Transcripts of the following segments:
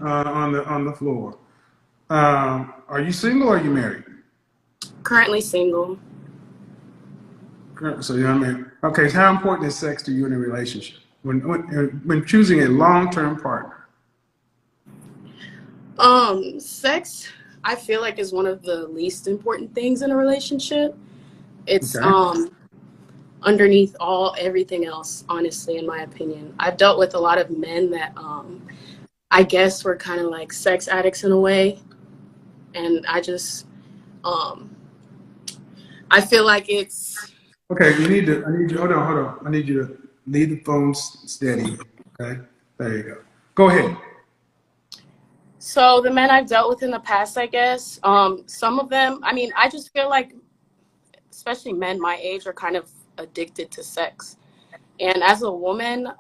on the floor. Are you single or are you married? Currently single. So you're married. Okay, so how important is sex to you in a relationship when choosing a long-term partner? Sex, I feel like is one of the least important things in a relationship. It's Okay. underneath everything else, honestly, in my opinion. I've dealt with a lot of men that I guess were kind of like sex addicts in a way, and I feel like it's Okay, I need you, hold on. I need you to leave the phone steady. Okay, there you go. Go ahead. so the men I've dealt with in the past, I guess, some of them, I mean, I just feel like, especially men my age, are kind of addicted to sex. And as a woman,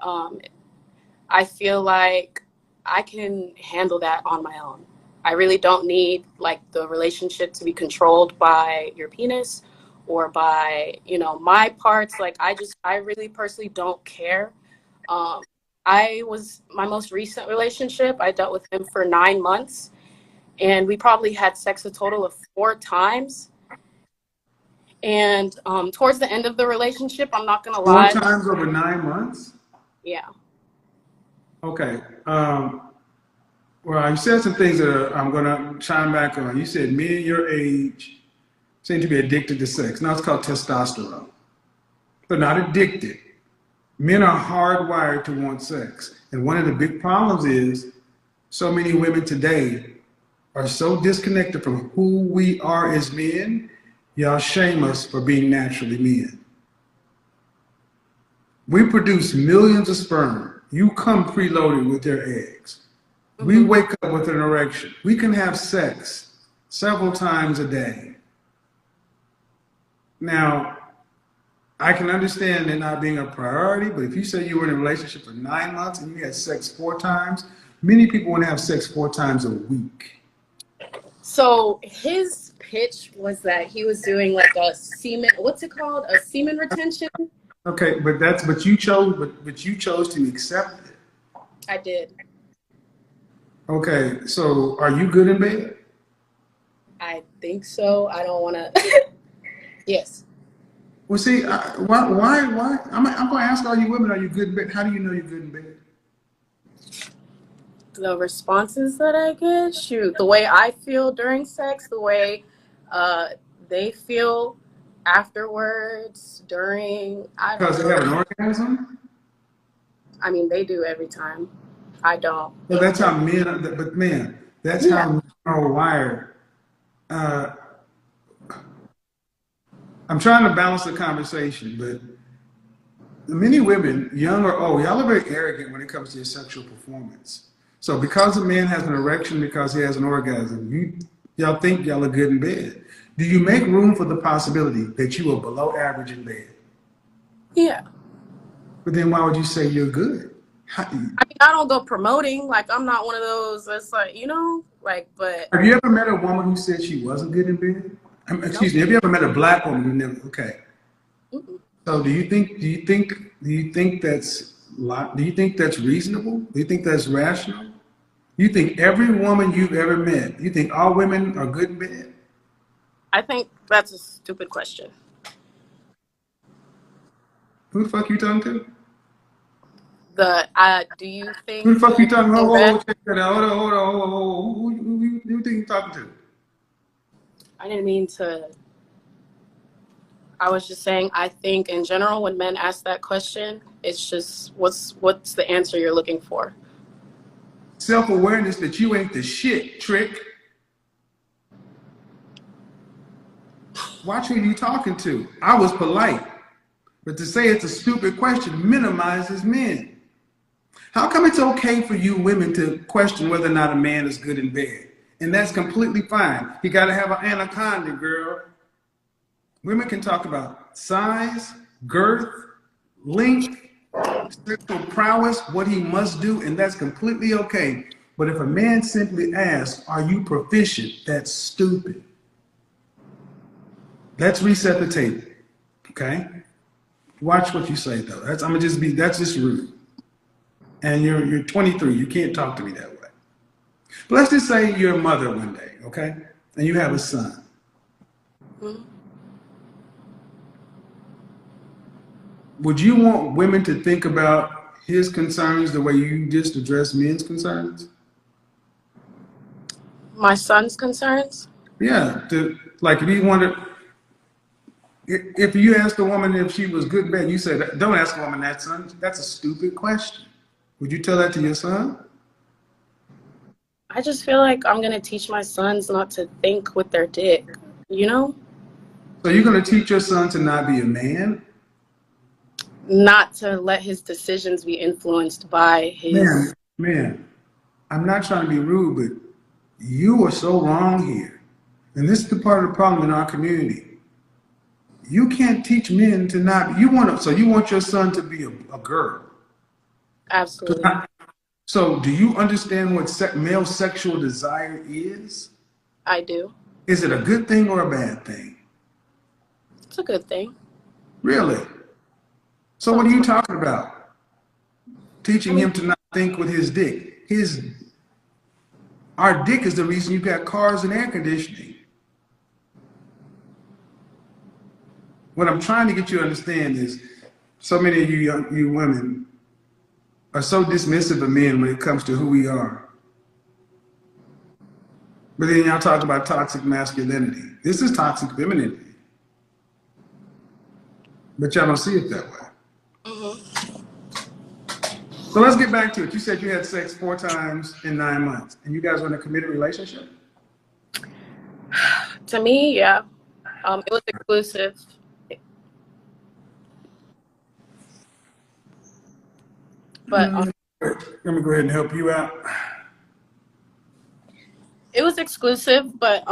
I feel like I can handle that on my own. I really don't need like the relationship to be controlled by your penis or by, my parts. Like I really personally don't care. Um, my most recent relationship, I dealt with him for 9 months, and we probably had sex a total of 4 times. And towards the end of the relationship, I'm not gonna Four lie. times over 9 months? Yeah. Okay. Well, you said some things that I'm going to chime back on. You said men your age seem to be addicted to sex. Now it's called testosterone. They're not addicted. Men are hardwired to want sex. And one of the big problems is so many women today are so disconnected from who we are as men, y'all shame us for being naturally men. We produce millions of sperm. You come preloaded with your eggs. We wake up with an erection. We can have sex several times a day. Now, I can understand it not being a priority, but if you say you were in a relationship for 9 months and you had sex 4 times, many people want to have sex 4 times a week. So his pitch was that he was doing like a semen, what's it called? A semen retention? Okay, but you chose to accept it. I did. Okay, so are you good in bed? I think so. I don't want to. Yes. Well, see, why? I'm going to ask all you women, are you good in bed? How do you know you're good in bed? The responses that I get, shoot, the way I feel during sex, the way they feel afterwards, during, I don't Because they have know. an orgasm? I mean, they do every time. I don't. Well, that's how men, but man, that's Yeah. how men are wired. Uh, I'm trying to balance the conversation, but many women, young or old, y'all are very arrogant when it comes to your sexual performance. So because a man has an erection because he has an orgasm, y'all think y'all are good in bed. Do you make room for the possibility that you are below average in bed? Yeah. But then why would you say you're good? I mean, I don't go promoting. Like, I'm not one of those that's like, but. Have you ever met a woman who said she wasn't good in bed? Excuse me. Have you ever met a black woman who never? Okay. Mm-mm. So do you think that's reasonable? Do you think that's rational? You think every woman you've ever met, you think all women are good in bed? I think that's a stupid question. Who the fuck you talking to? Do you think Who the fuck you talking to? the rest? Check that out. Hold on. Who you think you talking to? I didn't mean to. I was just saying, I think in general, when men ask that question, it's just, what's the answer you're looking for? Self-awareness that you ain't the shit, trick. Watch who you talking to. I was polite. But to say it's a stupid question minimizes men. How come it's okay for you women to question whether or not a man is good in bed? And that's completely fine. You got to have an anaconda, girl. Women can talk about size, girth, length, sexual prowess, what he must do, and that's completely okay. But if a man simply asks, are you proficient? That's stupid. Let's reset the table, okay? Watch what you say, though. That's just rude. And you're 23. You can't talk to me that way. But let's just say you're a mother one day, okay? And you have a son. Mhm. Would you want women to think about his concerns the way you just addressed men's concerns? My son's concerns? Yeah, like if you wanted, if you asked a woman if she was good in bed, you said, don't ask a woman that, son. That's a stupid question. Would you tell that to your son? I just feel like I'm gonna teach my sons not to think with their dick, you know? So you're going to teach your son to not be a man? Not to let his decisions be influenced by his. Man, I'm not trying to be rude, but you are so wrong here. And this is the part of the problem in our community. You can't teach men to not, so you want your son to be a girl. Absolutely. So do you understand what male sexual desire is? I do. Is it a good thing or a bad thing? It's a good thing. Really? So what are you talking about? Teaching him to not think with his dick. Our dick is the reason you got cars and air conditioning. What I'm trying to get you to understand is so many of you women are so dismissive of men when it comes to who we are. But then y'all talk about toxic masculinity. This is toxic femininity. But y'all don't see it that way. Mm-hmm. So let's get back to it. You said you had sex 4 times in 9 months, and you guys were in a committed relationship? To me, yeah. It was exclusive. But Let me go ahead and help you out. it was exclusive, but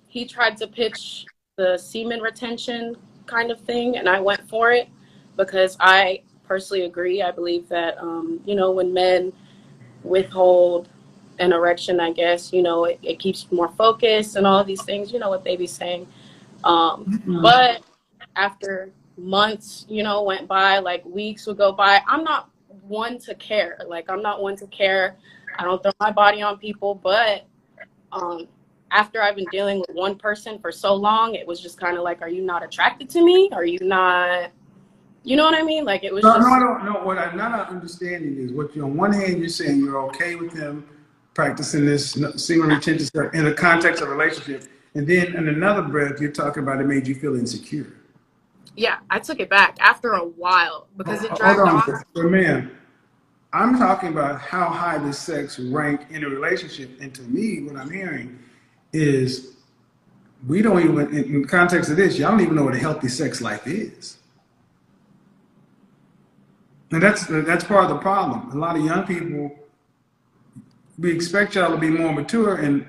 he tried to pitch the semen retention kind of thing, and I went for it because I personally agree. I believe that when men withhold an erection, I guess it keeps you more focused and all of these things. You know what they be saying. But after months, went by, like weeks would go by. I'm not one to care. I don't throw my body on people, but after I've been dealing with one person for so long, it was just kind of like, are you not attracted to me? Are you not, you know what I mean? Like it was No, just. I don't know. What I'm not understanding is what on one hand you're saying you're okay with him practicing this semen retention stuff in the context of a relationship, and then in another breath you're talking about it made you feel insecure. Yeah, I took it back after a while because it Hold dragged on, on. but man, I'm talking about how high the sex rank in a relationship, and to me, what I'm hearing is we don't even, in context of this, y'all don't even know what a healthy sex life is. And that's part of the problem. A lot of young people, we expect y'all to be more mature, and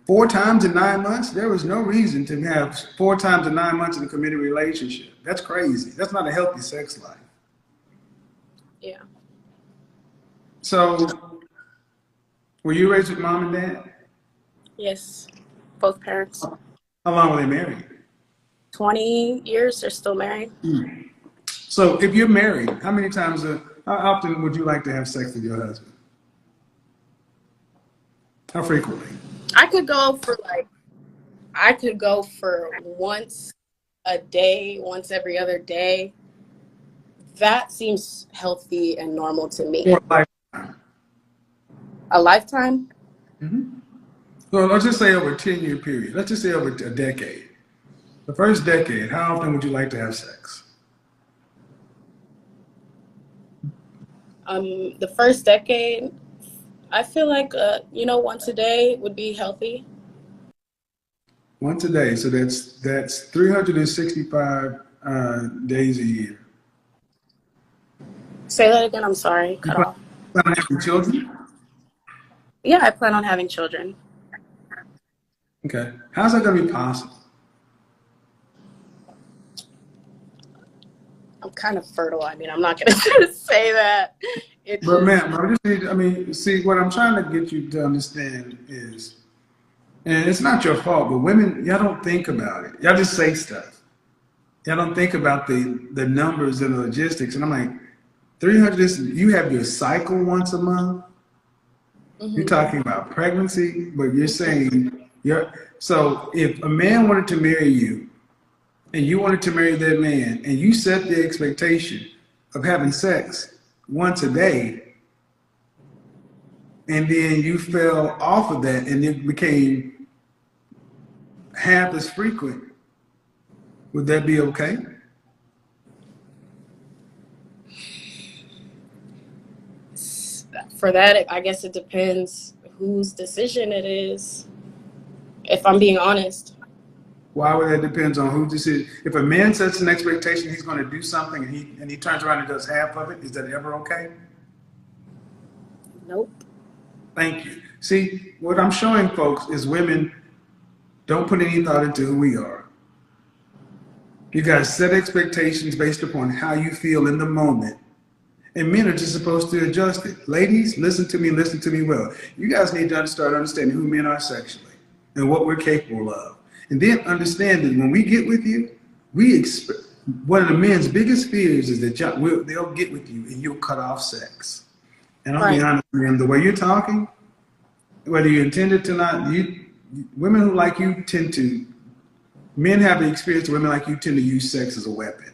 4 times in 9 months, there was no reason to have 4 times in 9 months in a committed relationship. That's crazy. That's not a healthy sex life. Yeah. So, were you raised with mom and dad? Yes. Both parents. How long were they married? 20 years. They're still married. So, if you're married, how often would you like to have sex with your husband? How frequently? I could go for once a day, once every other day. That seems healthy and normal to me. For a lifetime. A lifetime? So let's just say over a 10-year period. Let's just say over a decade. The first decade, how often would you like to have sex? The first decade, I feel like once a day would be healthy. Once a day. So that's 365 days a year. Say that again. I'm sorry. You Cut off. plan on having children? Yeah, I plan on having children. Okay. How's that going to be possible? I'm kind of fertile. I mean, I'm not going to say that. But man, see, what I'm trying to get you to understand is, and it's not your fault, but women, y'all don't think about it. Y'all just say stuff. Y'all don't think about the numbers and the logistics. And I'm like, 300, you have your cycle once a month? You're Hmm. talking about pregnancy, but you're saying so if a man wanted to marry you and you wanted to marry that man and you set the expectation of having sex once a day and then you fell off of that and it became half as frequent, would that be okay? For that, I guess it depends whose decision it is. If I'm being honest, Why would that depends on who decides? If a man sets an expectation he's going to do something and he turns around and does half of it, is that ever okay? nope. Thank you. See, what I'm showing folks is women don't put any thought into who we are. You guys set expectations based upon how you feel in the moment. And men are just supposed to adjust it. Ladies, listen to me well. You guys need to start understanding who men are sexually and what we're capable of. And then understand that when we get with you, we expect one of the men's biggest fears is that they'll get with you and you'll cut off sex. And I'll be Right. honest, man, the way you're talking, whether you intend it or not, women who like you tend to, men have the experience, women like you tend to use sex as a weapon.